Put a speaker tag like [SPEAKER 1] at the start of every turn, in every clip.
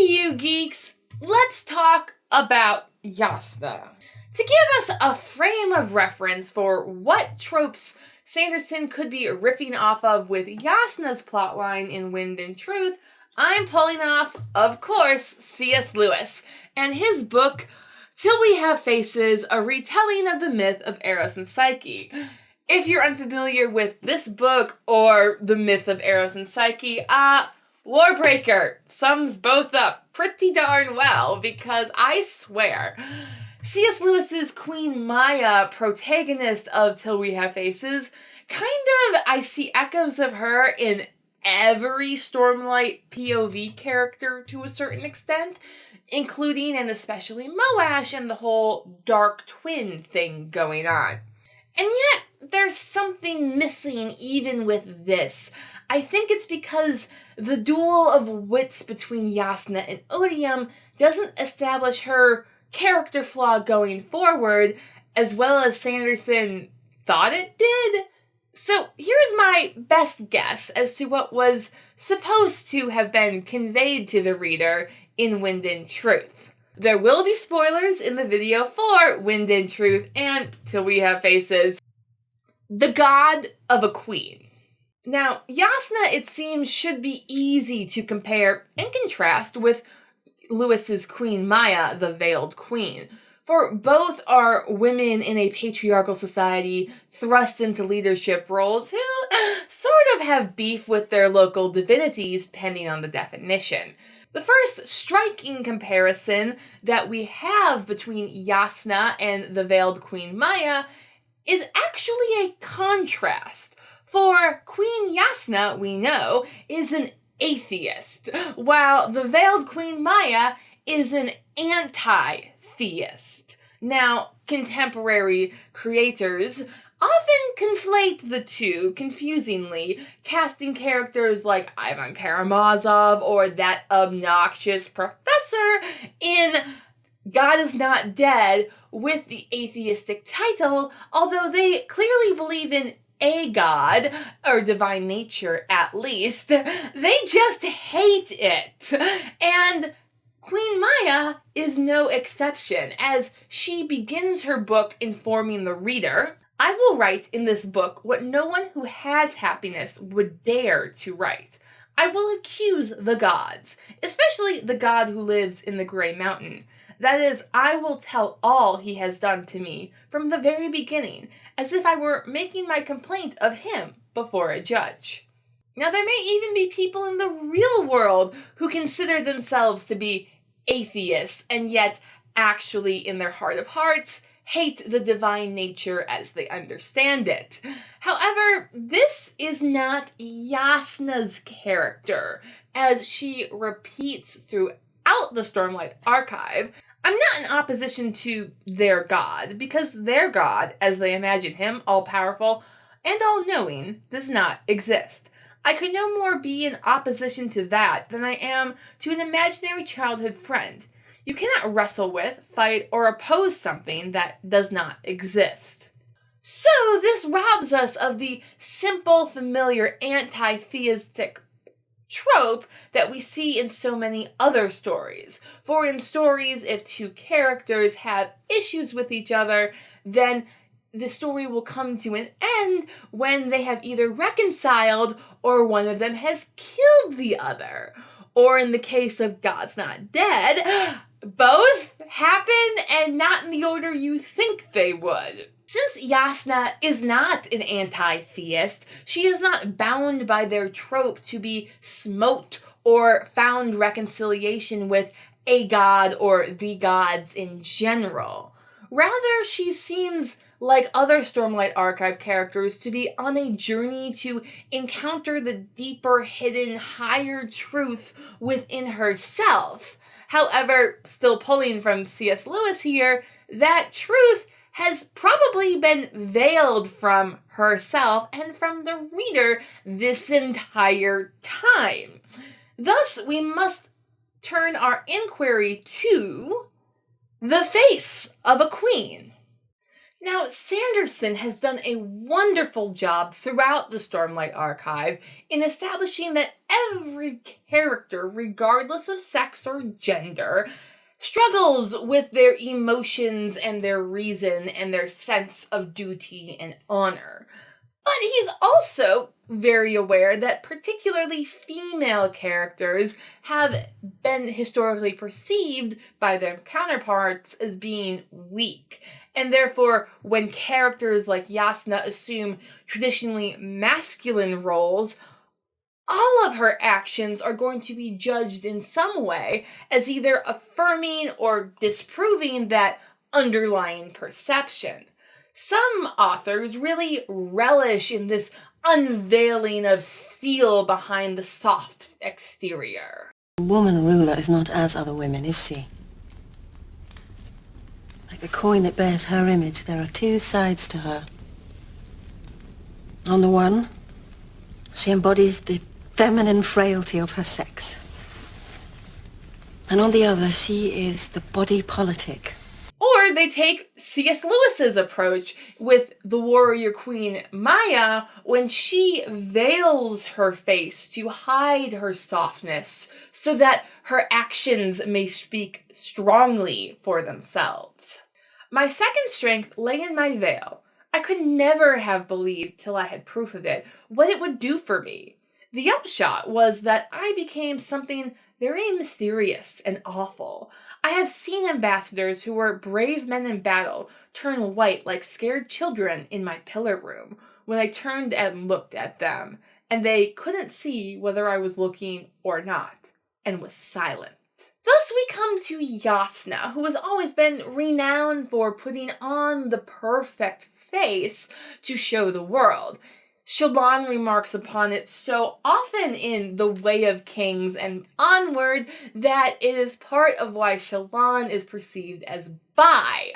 [SPEAKER 1] you geeks, let's talk about Jasnah. To give us a frame of reference for what tropes Sanderson could be riffing off of with Jasnah's plotline in Wind and Truth, I'm pulling off, of course, C.S. Lewis and his book, Till We Have Faces, a retelling of the myth of Eros and Psyche. If you're unfamiliar with this book or the myth of Eros and Psyche, Warbreaker sums both up pretty darn well, because I swear, C.S. Lewis's Queen Maya, protagonist of Till We Have Faces, I see echoes of her in every Stormlight POV character to a certain extent, including and especially Moash and the whole dark twin thing going on. And yet, there's something missing even with this. I think it's because the duel of wits between Jasnah and Odium doesn't establish her character flaw going forward as well as Sanderson thought it did. So here's my best guess as to what was supposed to have been conveyed to the reader in Wind and Truth. There will be spoilers in the video for Wind and Truth and Till We Have Faces. The god of a queen. Now, Jasnah, it seems, should be easy to compare and contrast with Lewis's Queen Maya, the Veiled Queen, for both are women in a patriarchal society thrust into leadership roles who sort of have beef with their local divinities, depending on the definition. The first striking comparison that we have between Jasnah and the Veiled Queen Maya is actually a contrast. For Queen Jasnah, we know, is an atheist, while the Veiled Queen Maya is an anti-theist. Now, contemporary creators often conflate the two confusingly, casting characters like Ivan Karamazov or that obnoxious professor in God Is Not Dead with the atheistic title, although they clearly believe in a god, or divine nature at least. They just hate it. And Queen Maya is no exception, as she begins her book informing the reader, I will write in this book what no one who has happiness would dare to write. I will accuse the gods, especially the god who lives in the Grey Mountain. That is, I will tell all he has done to me from the very beginning, as if I were making my complaint of him before a judge. Now, there may even be people in the real world who consider themselves to be atheists, and yet actually, in their heart of hearts, hate the divine nature as they understand it. However, this is not Jasnah's character, as she repeats throughout the Stormlight Archive. I'm not in opposition to their god, because their god, as they imagine him, all-powerful and all-knowing, does not exist. I could no more be in opposition to that than I am to an imaginary childhood friend. You cannot wrestle with, fight, or oppose something that does not exist. So this robs us of the simple, familiar, anti-theistic trope that we see in so many other stories. For in stories, if two characters have issues with each other, then the story will come to an end when they have either reconciled or one of them has killed the other. Or in the case of God's Not Dead, both happen and not in the order you think they would. Since Jasnah is not an anti-theist, she is not bound by their trope to be smote or found reconciliation with a god or the gods in general. Rather, she seems, like other Stormlight Archive characters, to be on a journey to encounter the deeper, hidden, higher truth within herself. However, still pulling from C.S. Lewis here, that truth has probably been veiled from herself and from the reader this entire time. Thus, we must turn our inquiry to the face of a queen. Now, Sanderson has done a wonderful job throughout the Stormlight Archive in establishing that every character, regardless of sex or gender, struggles with their emotions and their reason and their sense of duty and honor. But he's also very aware that particularly female characters have been historically perceived by their counterparts as being weak. And therefore, when characters like Jasnah assume traditionally masculine roles, all of her actions are going to be judged in some way as either affirming or disproving that underlying perception. Some authors really relish in this unveiling of steel behind the soft exterior.
[SPEAKER 2] A woman ruler is not as other women, is she? Like the coin that bears her image, there are two sides to her. On the one, she embodies the feminine frailty of her sex. And on the other, she is the body politic.
[SPEAKER 1] Or they take C.S. Lewis's approach with the warrior queen Maya when she veils her face to hide her softness so that her actions may speak strongly for themselves. My second strength lay in my veil. I could never have believed till I had proof of it what it would do for me. The upshot was that I became something very mysterious and awful. I have seen ambassadors who were brave men in battle turn white like scared children in my pillar room when I turned and looked at them, and they couldn't see whether I was looking or not, and was silent. Thus we come to Jasnah, who has always been renowned for putting on the perfect face to show the world. Shallan remarks upon it so often in The Way of Kings and onward that it is part of why Shallan is perceived as bi.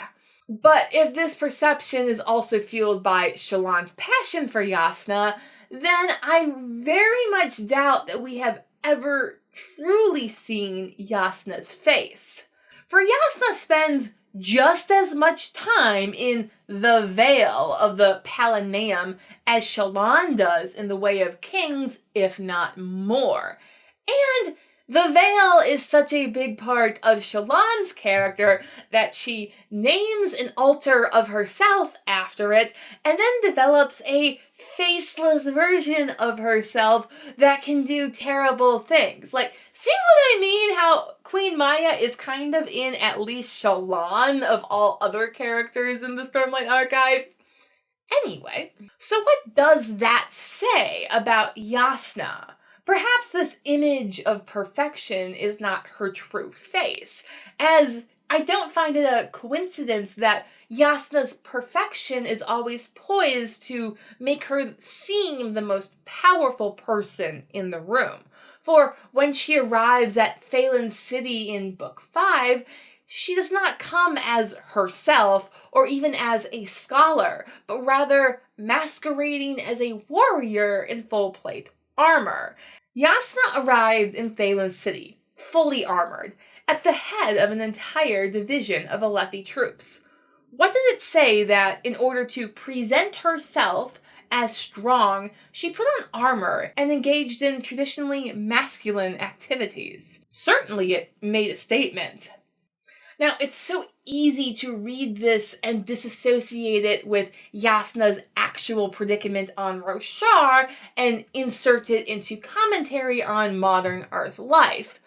[SPEAKER 1] But if this perception is also fueled by Shallan's passion for Jasnah, then I very much doubt that we have ever truly seen Jasnah's face. For Jasnah spends just as much time in the Vale of the Palaneum as Shallan does in The Way of Kings, if not more. And the Vale is such a big part of Shallan's character that she names an altar of herself after it, and then develops a faceless version of herself that can do terrible things. Like, see what I mean? How Queen Maya is kind of in at least Shallan of all other characters in the Stormlight Archive. Anyway, so what does that say about Jasnah? Perhaps this image of perfection is not her true face, as I don't find it a coincidence that Jasnah's perfection is always poised to make her seem the most powerful person in the room. For when she arrives at Phelan's city in Book 5, she does not come as herself or even as a scholar, but rather masquerading as a warrior in full plate armor. Jasnah arrived in Phelan's city, fully armored, at the head of an entire division of Alethi troops. What did it say that in order to present herself as strong, she put on armor and engaged in traditionally masculine activities? Certainly it made a statement. Now, it's so easy to read this and disassociate it with Jasnah's actual predicament on Roshar and insert it into commentary on modern Earth life.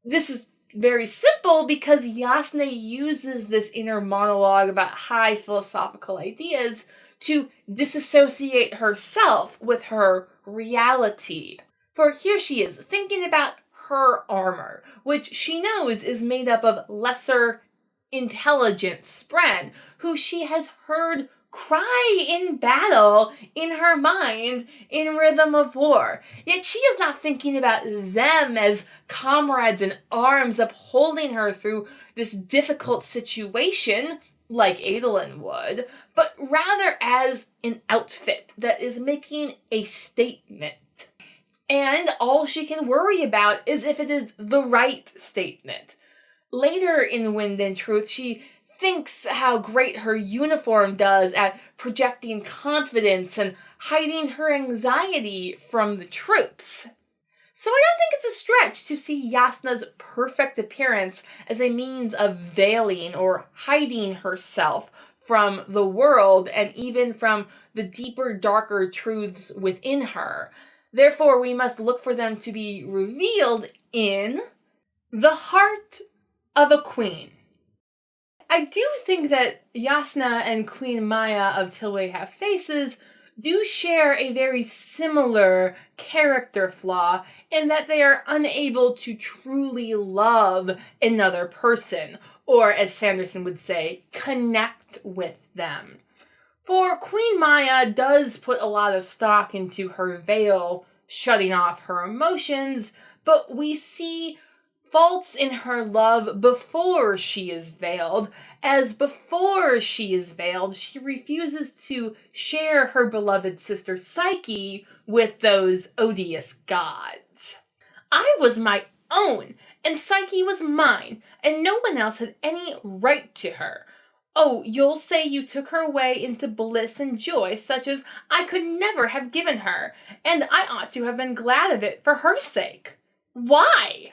[SPEAKER 1] This is very simple because Jasnah uses this inner monologue about high philosophical ideas to disassociate herself with her reality. For here she is, thinking about her armor, which she knows is made up of lesser intelligent Spren, who she has heard cry in battle in her mind in Rhythm of War. Yet she is not thinking about them as comrades in arms upholding her through this difficult situation, like Adolin would, but rather as an outfit that is making a statement. And all she can worry about is if it is the right statement. Later in Wind and Truth, she thinks how great her uniform does at projecting confidence and hiding her anxiety from the troops. So I don't think it's a stretch to see Jasnah's perfect appearance as a means of veiling or hiding herself from the world and even from the deeper, darker truths within her. Therefore, we must look for them to be revealed in the heart of a queen. I do think that Jasnah and Queen Maya of Till We Have Faces do share a very similar character flaw in that they are unable to truly love another person, or as Sanderson would say, connect with them. For Queen Maya does put a lot of stock into her veil shutting off her emotions, but we see faults in her love before she is veiled, as before she is veiled, she refuses to share her beloved sister Psyche with those odious gods. I was my own, and Psyche was mine, and no one else had any right to her. Oh, you'll say you took her away into bliss and joy such as I could never have given her, and I ought to have been glad of it for her sake. Why?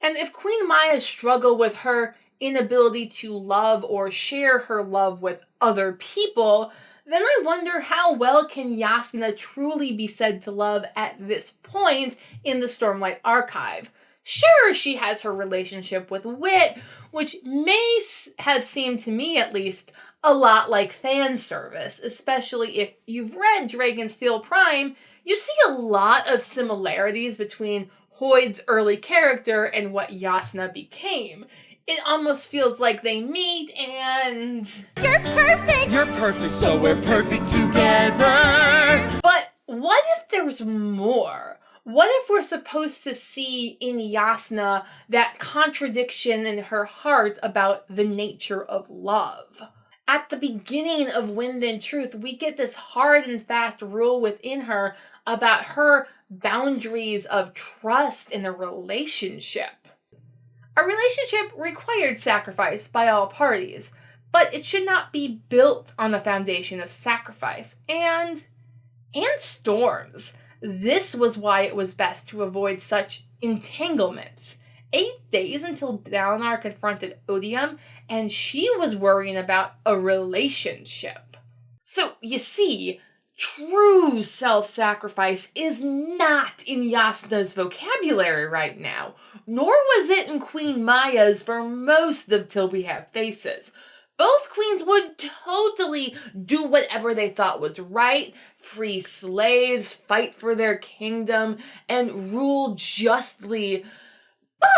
[SPEAKER 1] And if Queen Maya's struggle with her inability to love or share her love with other people, then I wonder how well can Jasnah truly be said to love at this point in the Stormlight Archive. Sure, she has her relationship with Wit, which may have seemed to me at least a lot like fan service, especially if you've read Dragon Steel Prime. You see a lot of similarities between Hoid's early character and what Jasnah became. It almost feels like they meet and...
[SPEAKER 3] You're perfect! You're perfect, so we're perfect together!
[SPEAKER 1] But what if there's more? What if we're supposed to see in Jasnah that contradiction in her heart about the nature of love? At the beginning of Wind and Truth, we get this hard and fast rule within her about her boundaries of trust in a relationship. A relationship required sacrifice by all parties, but it should not be built on the foundation of sacrifice and storms. This was why it was best to avoid such entanglements. 8 days until Dalinar confronted Odium, and she was worrying about a relationship. So, you see, true self-sacrifice is not in Jasnah's vocabulary right now, nor was it in Queen Maya's for most of Till We Have Faces. Both queens would totally do whatever they thought was right, free slaves, fight for their kingdom, and rule justly.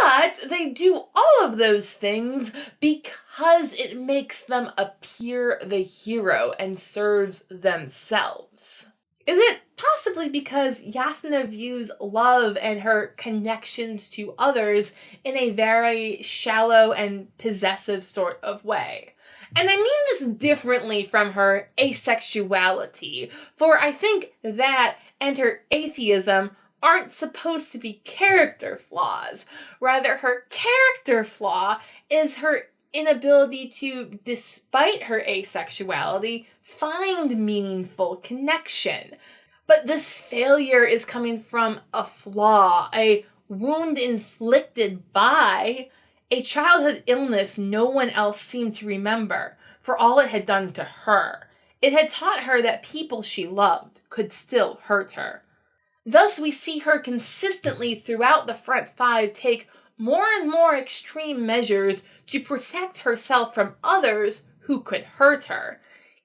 [SPEAKER 1] But they do all of those things because it makes them appear the hero and serves themselves. Is it possibly because Jasnah views love and her connections to others in a very shallow and possessive sort of way? And I mean this differently from her asexuality, for I think that and her atheism aren't supposed to be character flaws. Rather, her character flaw is her inability to, despite her asexuality, find meaningful connection. But this failure is coming from a flaw, a wound inflicted by a childhood illness no one else seemed to remember, for all it had done to her. It had taught her that people she loved could still hurt her. Thus, we see her consistently throughout the front five take more and more extreme measures to protect herself from others who could hurt her,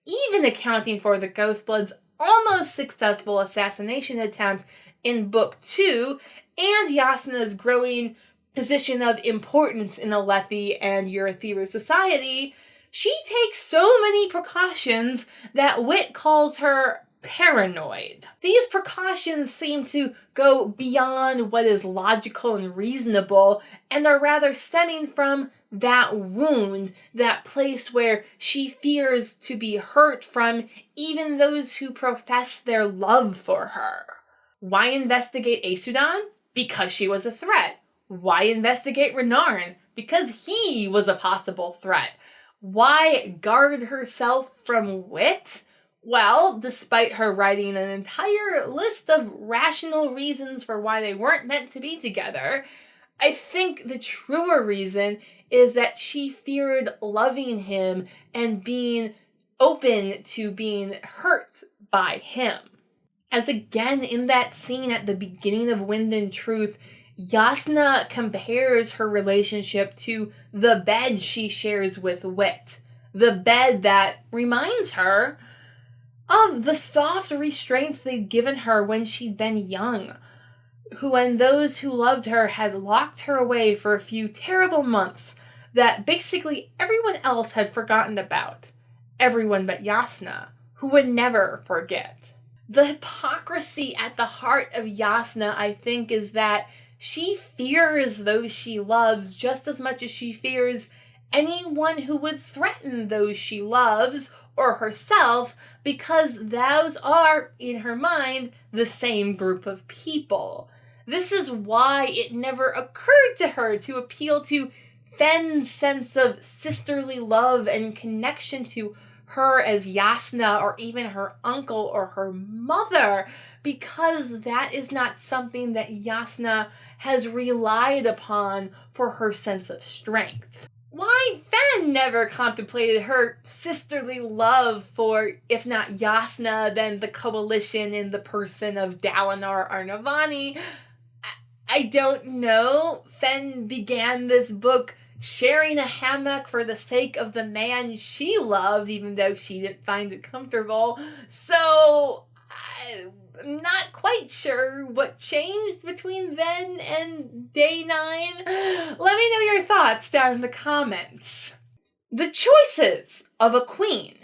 [SPEAKER 1] even accounting for the Ghostblood's almost successful assassination attempt in Book 2 and Jasnah's growing position of importance in Alethi and Eurythera society. She takes so many precautions that Wit calls her paranoid. These precautions seem to go beyond what is logical and reasonable and are rather stemming from that wound, that place where she fears to be hurt from even those who profess their love for her. Why investigate Aesudan? Because she was a threat. Why investigate Renarin? Because he was a possible threat. Why guard herself from wit? Well, despite her writing an entire list of rational reasons for why they weren't meant to be together, I think the truer reason is that she feared loving him and being open to being hurt by him. As again in that scene at the beginning of Wind and Truth, Jasnah compares her relationship to the bed she shares with Wit. The bed that reminds her of the soft restraints they'd given her when she'd been young, when those who loved her had locked her away for a few terrible months that basically everyone else had forgotten about. Everyone but Jasnah, who would never forget. The hypocrisy at the heart of Jasnah, I think, is that she fears those she loves just as much as she fears anyone who would threaten those she loves or herself, because those are, in her mind, the same group of people. This is why it never occurred to her to appeal to Fenn's sense of sisterly love and connection to her as Jasnah or even her uncle or her mother, because that is not something that Jasnah has relied upon for her sense of strength. Why Fenn never contemplated her sisterly love for, if not Jasnah, then the coalition in the person of Dalinar Arnavani, I don't know. Fenn began this book sharing a hammock for the sake of the man she loved, even though she didn't find it comfortable. So, I'm not quite sure what changed between then and day 9. Let me know your thoughts down in the comments. The choices of a queen.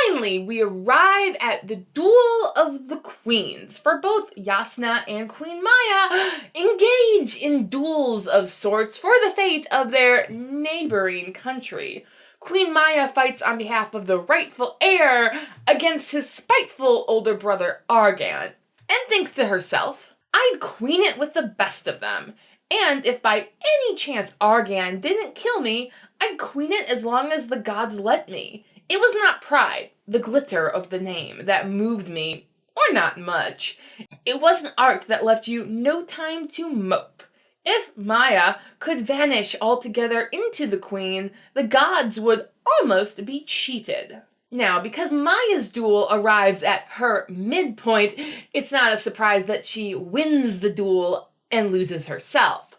[SPEAKER 1] Finally, we arrive at the Duel of the Queens, for both Jasnah and Queen Maya engage in duels of sorts for the fate of their neighboring country. Queen Maya fights on behalf of the rightful heir against his spiteful older brother Argan, and thinks to herself, I'd queen it with the best of them, and if by any chance Argan didn't kill me, I'd queen it as long as the gods let me. It was not pride, the glitter of the name, that moved me, or not much. It was an art that left you no time to mope. If Maya could vanish altogether into the queen, the gods would almost be cheated. Now, because Maya's duel arrives at her midpoint, it's not a surprise that she wins the duel and loses herself.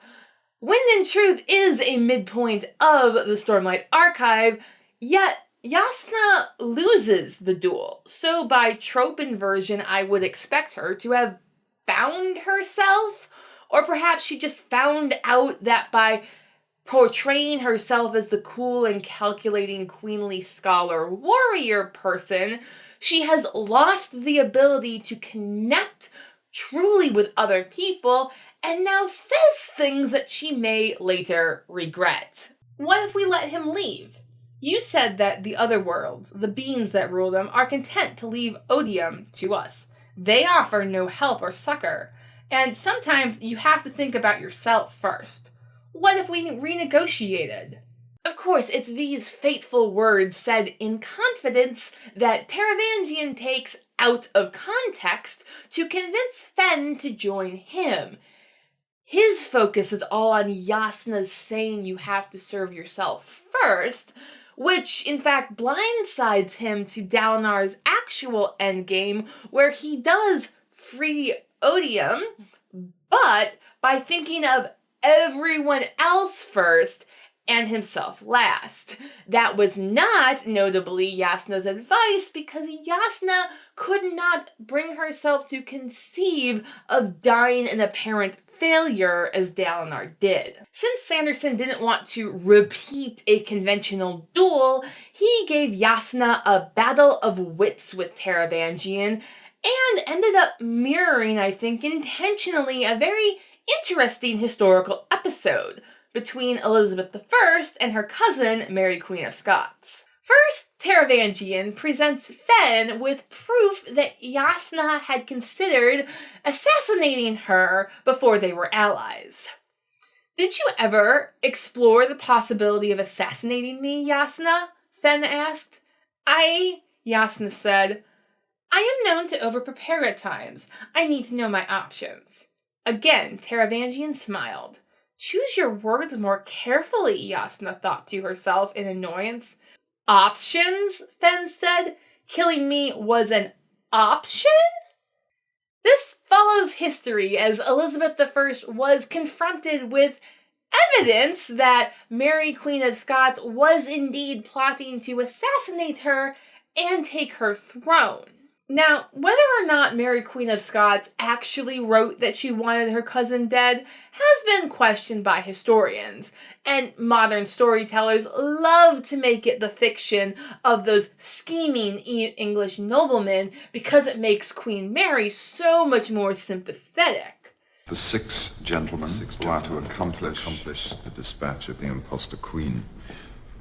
[SPEAKER 1] Wind and Truth is a midpoint of the Stormlight Archive, yet Jasnah loses the duel, so by trope inversion I would expect her to have found herself, or perhaps she just found out that by portraying herself as the cool and calculating queenly scholar warrior person, she has lost the ability to connect truly with other people and now says things that she may later regret. What if we let him leave? You said that the other worlds, the beings that rule them, are content to leave odium to us. They offer no help or succor. And sometimes you have to think about yourself first. What if we renegotiated? Of course, it's these fateful words said in confidence that Taravangian takes out of context to convince Fenn to join him. His focus is all on Jasnah's saying you have to serve yourself first, which in fact blindsides him to Dalinar's actual endgame, where he does free odium, but by thinking of everyone else first and himself last. That was not, notably, Jasnah's advice, because Jasnah could not bring herself to conceive of dying an apparent failure as Dalinar did. Since Sanderson didn't want to repeat a conventional duel, he gave Jasnah a battle of wits with Taravangian, and ended up mirroring, I think, intentionally a very interesting historical episode between Elizabeth I and her cousin, Mary Queen of Scots. First, Taravangian presents Fenn with proof that Jasnah had considered assassinating her before they were allies. Did you ever explore the possibility of assassinating me, Jasnah? Fen asked. Jasnah said, I am known to overprepare at times. I need to know my options. Again, Taravangian smiled. Choose your words more carefully, Jasnah thought to herself in annoyance. Options? Fen said. Killing me was an option? This follows history as Elizabeth I was confronted with evidence that Mary, Queen of Scots, was indeed plotting to assassinate her and take her throne. Now, whether or not Mary, Queen of Scots actually wrote that she wanted her cousin dead has been questioned by historians, and modern storytellers love to make it the fiction of those scheming English noblemen because it makes Queen Mary so much more sympathetic.
[SPEAKER 4] The six gentlemen who are to accomplish the dispatch of the impostor queen.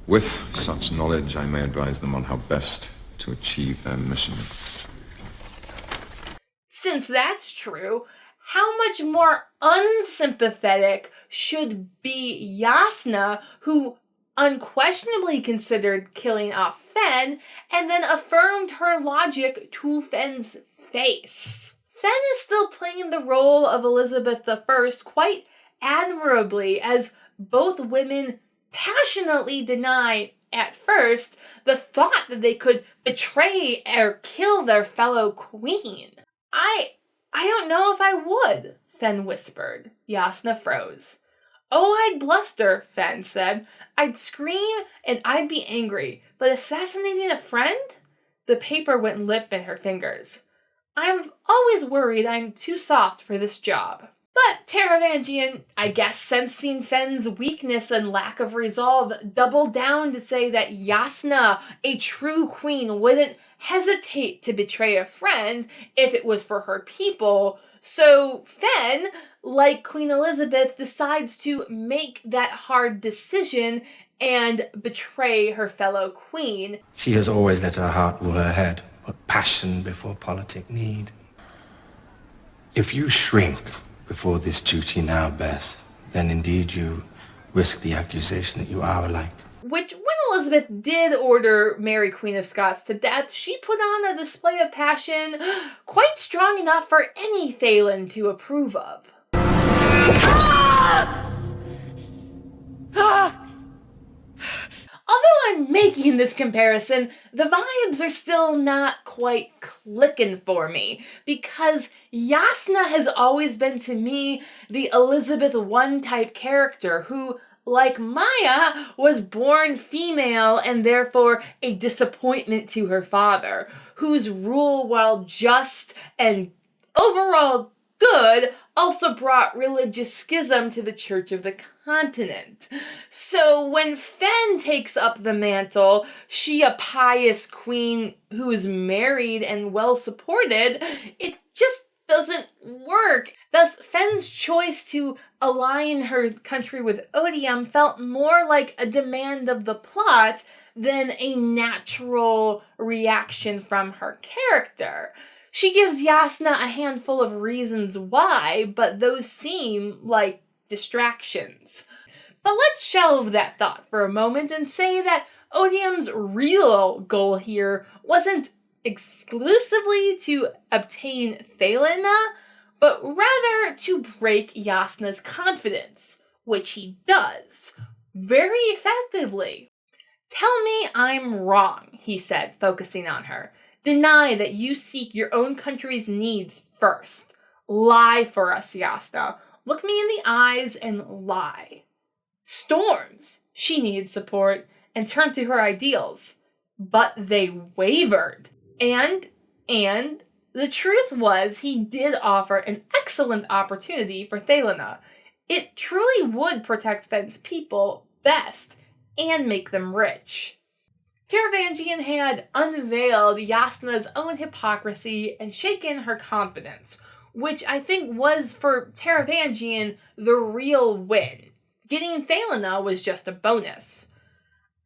[SPEAKER 4] With such knowledge, I may advise them on how best to achieve their mission.
[SPEAKER 1] Since that's true, how much more unsympathetic should be Jasnah, who unquestionably considered killing off Fen, and then affirmed her logic to Fen's face? Fen is still playing the role of Elizabeth I quite admirably, as both women passionately deny at first the thought that they could betray or kill their fellow queen. I don't know if I would, Fen whispered. Jasnah froze. Oh, I'd bluster, Fen said. I'd scream and I'd be angry, but assassinating a friend? The paper went limp in her fingers. I'm always worried I'm too soft for this job. But Taravangian, I guess sensing Fen's weakness and lack of resolve, doubled down to say that Jasnah, a true queen, wouldn't hesitate to betray a friend if it was for her people. So Fen, like Queen Elizabeth, decides to make that hard decision and betray her fellow queen.
[SPEAKER 5] She has always let her heart rule her head, put passion before politic need. If you shrink before this duty now, Bess, then indeed you risk the accusation that you are alike.
[SPEAKER 1] Which, when Elizabeth did order Mary, Queen of Scots, to death, she put on a display of passion quite strong enough for any Thaylen to approve of. Although I'm making this comparison, the vibes are still not quite clicking for me, because Jasnah has always been to me the Elizabeth I type character who, like Maya, was born female and therefore a disappointment to her father, whose rule, while just and overall good, also brought religious schism to the Church of the Continent. So when Fen takes up the mantle, she a pious queen who is married and well supported, it just doesn't work. Thus, Fen's choice to align her country with Odium felt more like a demand of the plot than a natural reaction from her character. She gives Jasnah a handful of reasons why, but those seem like distractions. But let's shelve that thought for a moment and say that Odium's real goal here wasn't exclusively to obtain Thaylena, but rather to break Jasnah's confidence, which he does, very effectively. Tell me I'm wrong, he said, focusing on her. Deny that you seek your own country's needs first. Lie for us, Jasnah. Look me in the eyes and lie. Storms, she needed support and turned to her ideals. But they wavered. And the truth was he did offer an excellent opportunity for Thaylena. It truly would protect Fen's people best and make them rich. Taravangian had unveiled Jasnah's own hypocrisy and shaken her confidence, which I think was for Taravangian the real win. Getting Thaylena was just a bonus.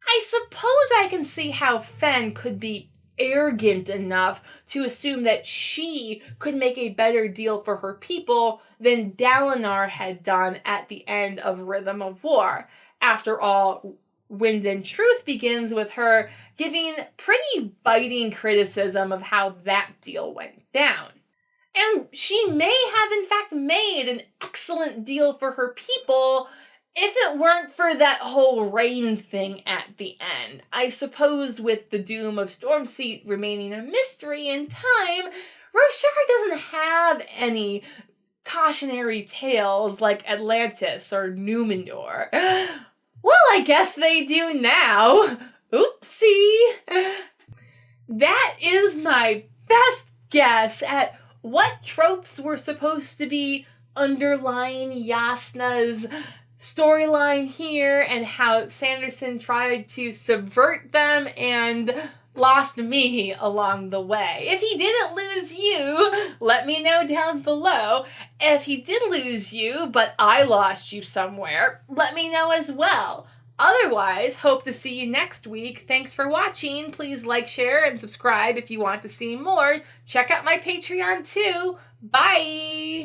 [SPEAKER 1] I suppose I can see how Fen could be arrogant enough to assume that she could make a better deal for her people than Dalinar had done at the end of Rhythm of War. After all, Wind and Truth begins with her giving pretty biting criticism of how that deal went down. And she may have in fact made an excellent deal for her people if it weren't for that whole rain thing at the end. I suppose with the doom of Stormseat remaining a mystery in time, Roshar doesn't have any cautionary tales like Atlantis or Numenor. Well, I guess they do now. Oopsie. That is my best guess at what tropes were supposed to be underlying Jasnah's storyline here and how Sanderson tried to subvert them and lost me along the way. If he didn't lose you, let me know down below. If he did lose you, but I lost you somewhere, let me know as well. Otherwise, hope to see you next week. Thanks for watching. Please like, share, and subscribe if you want to see more. Check out my Patreon too. Bye!